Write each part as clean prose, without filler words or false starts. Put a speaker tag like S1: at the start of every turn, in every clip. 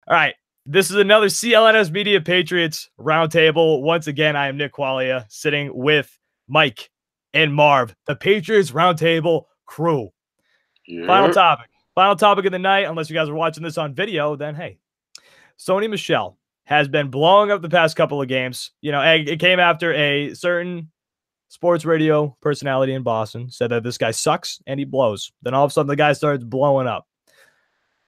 S1: All right. This is another CLNS Media Patriots Roundtable. Once again, I am Nick Qualia sitting with Mike and Marv, the Patriots Roundtable crew.
S2: Yeah.
S1: Final topic of the night. Unless you guys are watching this on video, then hey, Sony Michel has been blowing up the past couple of games. You know, it came after a certain sports radio personality in Boston said that this guy sucks and he blows. Then all of a sudden the guy starts blowing up.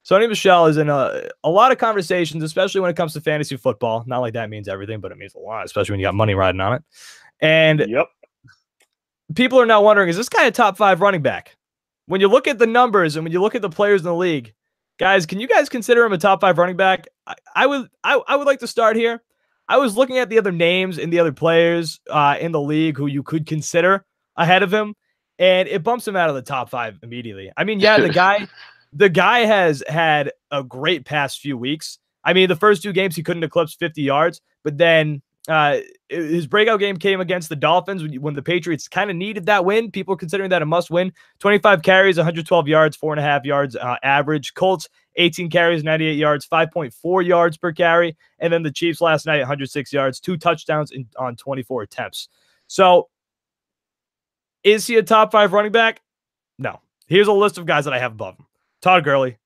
S1: Sony Michel is in a lot of conversations, especially when it comes to fantasy football. Not like that means everything, but it means a lot, especially when you got money riding on it. And people are now wondering, is this guy a top 5 running back? When you look at the numbers and when you look at the players in the league, guys, can you guys consider him a top 5 running back? I would like to start here. I was looking at the other names and the other players in the league who you could consider ahead of him, and it bumps him out of the top 5 immediately. I mean, yeah, the guy has had a great past few weeks. I mean, the first 2 games he couldn't eclipse 50 yards, but then his breakout game came against the Dolphins when the Patriots kind of needed that win. People are considering that a must win. 25 carries, 112 yards, 4.5 yards average. Colts, 18 carries, 98 yards, 5.4 yards per carry. And then the Chiefs last night, 106 yards, 2 touchdowns on 24 attempts. So is he a top 5 running back? No. Here's a list of guys that I have above him. Todd Gurley.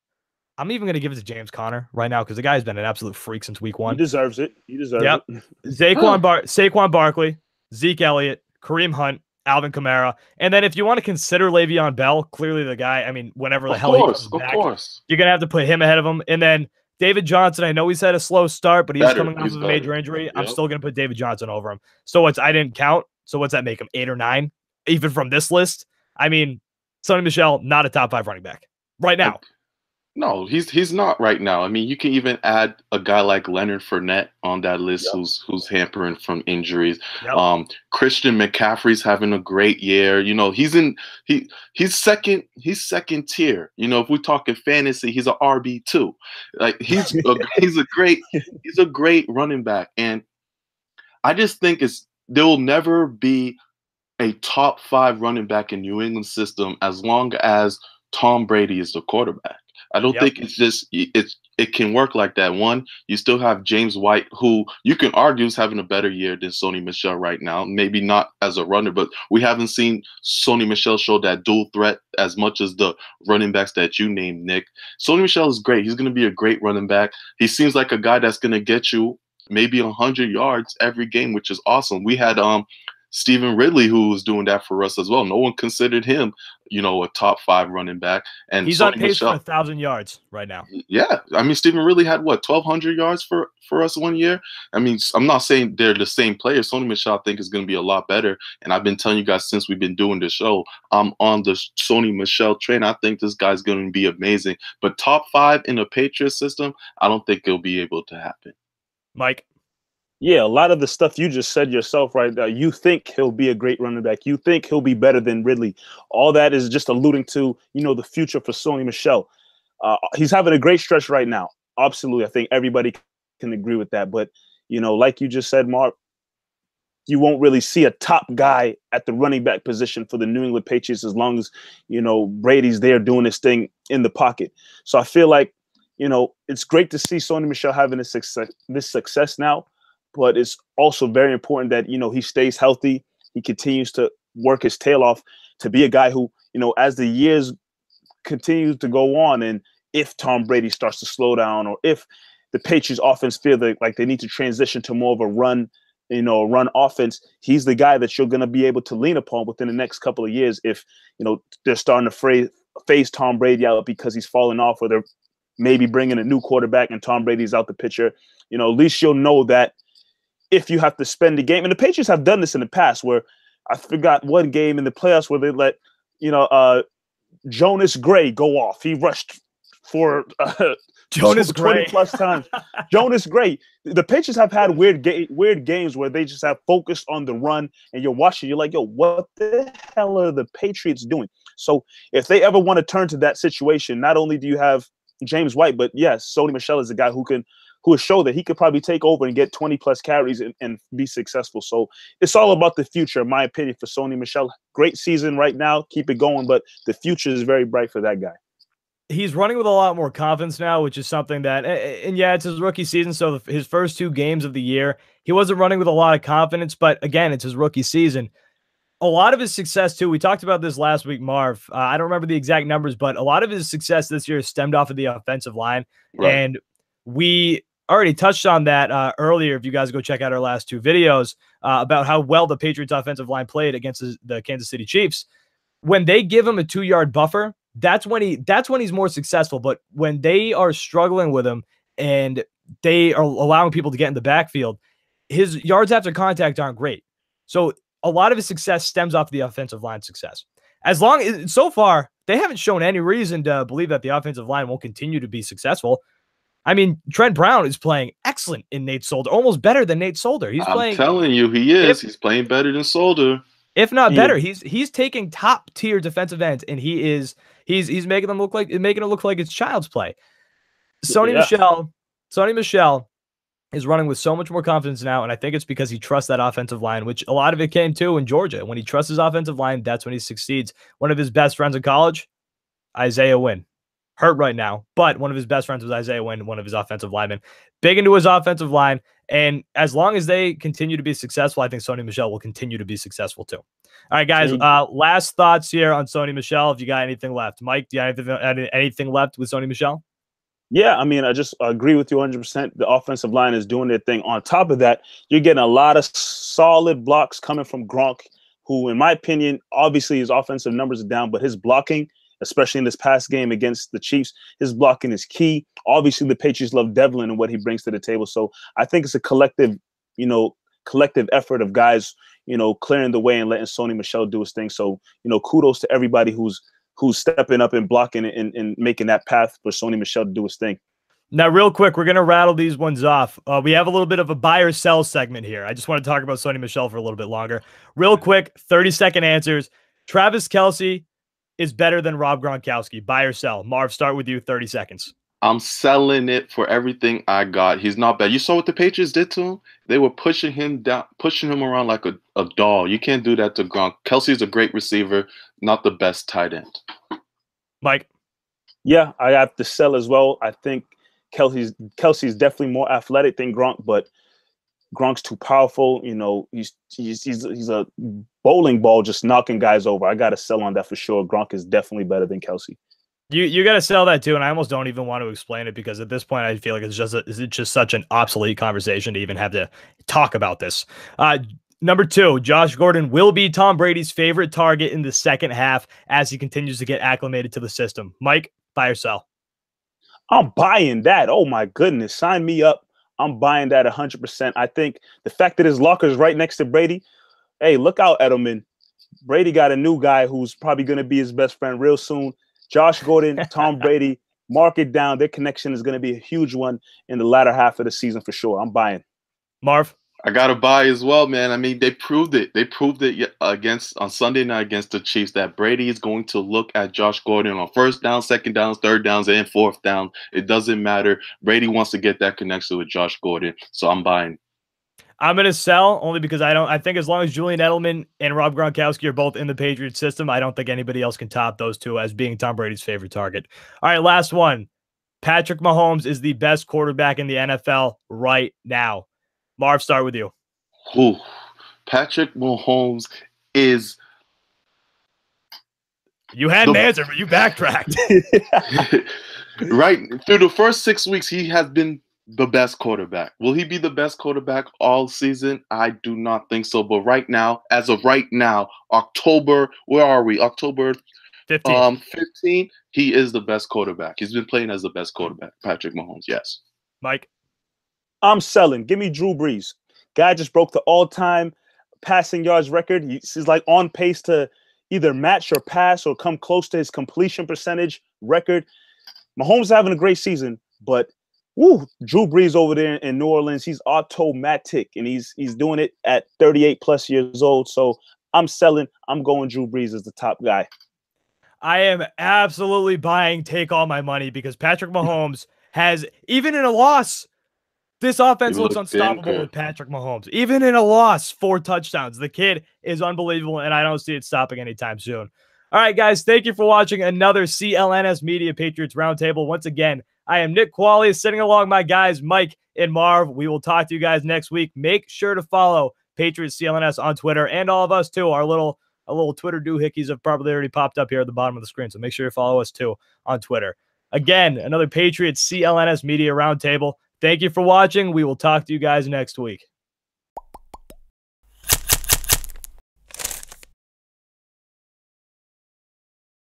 S1: I'm even going to give it to James Conner right now because the guy's been an absolute freak since week 1.
S3: He deserves it. He deserves it.
S1: Saquon Barkley, Zeke Elliott, Kareem Hunt, Alvin Kamara. And then if you want to consider Le'Veon Bell, clearly the guy, I mean, whenever the hell he comes back, you're going to have to put him ahead of him. And then David Johnson, I know he's had a slow start, but he's coming off of a major injury. Yep. I'm still going to put David Johnson over him. So I didn't count. So what's that make him, 8 or 9? Even from this list? I mean, Sony Michel, not a top 5 running back right now.
S2: No, he's not right now. I mean, you can even add a guy like Leonard Fournette on that list, who's hampering from injuries. Yep. Christian McCaffrey's having a great year. You know, he's second tier. You know, if we're talking fantasy, he's an RB2. Like he's a great running back, and I just think there will never be a top 5 running back in New England system as long as Tom Brady is the quarterback. I don't think it can work like that. One, you still have James White, who you can argue is having a better year than Sony Michel right now. Maybe not as a runner, but we haven't seen Sony Michel show that dual threat as much as the running backs that you named, Nick. Sony Michel is great. He's going to be a great running back. He seems like a guy that's going to get you maybe 100 yards every game, which is awesome. We had Stephen Ridley, who was doing that for us as well. No one considered him, you know, a top 5 running back. And
S1: he's on pace for 1,000 yards right now.
S2: Yeah. I mean, Stephen Ridley had, 1,200 yards for us one year? I mean, I'm not saying they're the same players. Sony Michel, I think, is going to be a lot better. And I've been telling you guys since we've been doing the show, I'm on the Sony Michel train. I think this guy's going to be amazing. But top 5 in the Patriots system, I don't think it'll be able to happen.
S1: Mike?
S3: Yeah, a lot of the stuff you just said yourself right now. You think he'll be a great running back. You think he'll be better than Ridley. All that is just alluding to, you know, the future for Sony Michel. He's having a great stretch right now. Absolutely. I think everybody can agree with that. But, you know, like you just said, Mark, you won't really see a top guy at the running back position for the New England Patriots as long as, you know, Brady's there doing his thing in the pocket. So I feel like, you know, it's great to see Sony Michel having this success now. But it's also very important that, you know, he stays healthy. He continues to work his tail off to be a guy who, you know, as the years continue to go on, and if Tom Brady starts to slow down, or if the Patriots offense feel like they need to transition to more of a run offense, he's the guy that you're going to be able to lean upon within the next couple of years. If, you know, they're starting to phase Tom Brady out because he's falling off, or they're maybe bringing a new quarterback and Tom Brady's out the picture, you know, at least you'll know that if you have to spend the game, and the Patriots have done this in the past, where I forgot one game in the playoffs where they let, you know, Jonas Gray go off. He rushed for
S1: Jonas
S3: 20
S1: Gray
S3: plus times. Jonas Gray. The Patriots have had weird games where they just have focused on the run, and you're watching, you're like, yo, what the hell are the Patriots doing? So if they ever want to turn to that situation, not only do you have James White, but yes, Sony Michel is a guy who has shown that he could probably take over and get 20 plus carries and be successful. So it's all about the future, in my opinion, for Sony Michel. Great season right now. Keep it going. But the future is very bright for that guy.
S1: he's running with a lot more confidence now, which is something that, and yeah, it's his rookie season. So his first 2 games of the year, he wasn't running with a lot of confidence, but again, it's his rookie season. A lot of his success too, we talked about this last week, Marv. I don't remember the exact numbers, but a lot of his success this year stemmed off of the offensive line.
S2: Right.
S1: And we already touched on that earlier. If you guys go check out our last 2 videos about how well the Patriots offensive line played against the Kansas City Chiefs, when they give him a 2-yard buffer, that's when he's more successful. But when they are struggling with him and they are allowing people to get in the backfield, his yards after contact aren't great. So a lot of his success stems off the offensive line success. As long as so far, they haven't shown any reason to believe that the offensive line won't continue to be successful. I mean, Trent Brown is playing excellent in Nate Solder, almost better than Nate Solder.
S2: I'm telling you, he is. He's playing better than Solder.
S1: If not better. He's taking top tier defensive ends, and he's making them look like it's child's play. Sony Michel is running with so much more confidence now, and I think it's because he trusts that offensive line, which a lot of it came too in Georgia. When he trusts his offensive line, that's when he succeeds. One of his best friends in college, Isaiah Wynn, hurt right now, but one of his best friends was Isaiah Wynn, one of his offensive linemen. Big into his offensive line, and as long as they continue to be successful, I think Sony Michel will continue to be successful too. All right, guys, last thoughts here on Sony Michel. If you got anything left. Mike, do you have anything left with Sony Michel?
S3: Yeah, I mean, I just agree with you 100%. The offensive line is doing their thing. On top of that, you're getting a lot of solid blocks coming from Gronk, who, in my opinion, obviously his offensive numbers are down, but his blocking, especially in this past game against the Chiefs, his blocking is key. Obviously, the Patriots love Devlin and what he brings to the table. So I think it's a collective effort of guys, clearing the way and letting Sony Michel do his thing. So, kudos to everybody who's stepping up and blocking and making that path for Sony Michel to do his thing.
S1: Now, real quick, we're going to rattle these ones off. We have a little bit of a buy or sell segment here. I just want to talk about Sony Michel for a little bit longer. Real quick, 30-second answers. Travis Kelce is better than Rob Gronkowski. Buy or sell? Marv, start with you, 30 seconds.
S2: I'm selling it for everything I got. He's not bad. You saw what the Patriots did to him? They were pushing him around like a doll. You can't do that to Gronk. Kelsey's a great receiver, not the best tight end. Mike?
S3: Yeah, I have to sell as well. I think Kelsey's definitely more athletic than Gronk, but Gronk's too powerful. He's a bowling ball just knocking guys over. I got to sell on that for sure. Gronk is definitely better than Kelsey.
S1: You got to sell that too, and I almost don't even want to explain it because at this point I feel like it's just such an obsolete conversation to even have to talk about this. Number 2, Josh Gordon will be Tom Brady's favorite target in the second half as he continues to get acclimated to the system. Mike, buy or sell?
S3: I'm buying that. Oh my goodness, sign me up. I'm buying that 100%. I think the fact that his locker is right next to Brady, hey, look out, Edelman. Brady got a new guy who's probably going to be his best friend real soon. Josh Gordon, Tom Brady, mark it down. Their connection is going to be a huge one in the latter half of the season for sure. I'm buying.
S1: Marv?
S2: I got to buy as well, man. I mean, they proved it. They proved it on Sunday night against the Chiefs that Brady is going to look at Josh Gordon on first down, second downs, third downs, and fourth down. It doesn't matter. Brady wants to get that connection with Josh Gordon, so I'm buying.
S1: I'm going to sell only because I think as long as Julian Edelman and Rob Gronkowski are both in the Patriots system, I don't think anybody else can top those two as being Tom Brady's favorite target. All right, last one. Patrick Mahomes is the best quarterback in the NFL right now. Marv, start with you.
S2: Ooh, Patrick Mahomes is...
S1: You had an answer, but you backtracked.
S2: Right. Through the first 6 weeks, he has been the best quarterback. Will he be the best quarterback all season? I do not think so. But right now, as of right now, October, where are we? October 15, he is the best quarterback. He's been playing as the best quarterback, Patrick Mahomes, yes.
S1: Mike?
S3: I'm selling. Give me Drew Brees. Guy just broke the all-time passing yards record. He's like on pace to either match or pass or come close to his completion percentage record. Mahomes having a great season, but Drew Brees over there in New Orleans, he's automatic, and he's doing it at 38+ years old. So I'm selling. I'm going Drew Brees as the top guy.
S1: I am absolutely buying take all my money because Patrick Mahomes has, even in a loss, this offense looks unstoppable with Patrick Mahomes. Even in a loss, 4 touchdowns. The kid is unbelievable, and I don't see it stopping anytime soon. All right, guys, thank you for watching another CLNS Media Patriots Roundtable. Once again, I am Nick Qualley, sitting along my guys, Mike and Marv. We will talk to you guys next week. Make sure to follow Patriots CLNS on Twitter, and all of us too. Our little Twitter doohickeys have probably already popped up here at the bottom of the screen, so make sure to follow us too on Twitter. Again, another Patriots CLNS Media Roundtable. Thank you for watching. We will talk to you guys next week.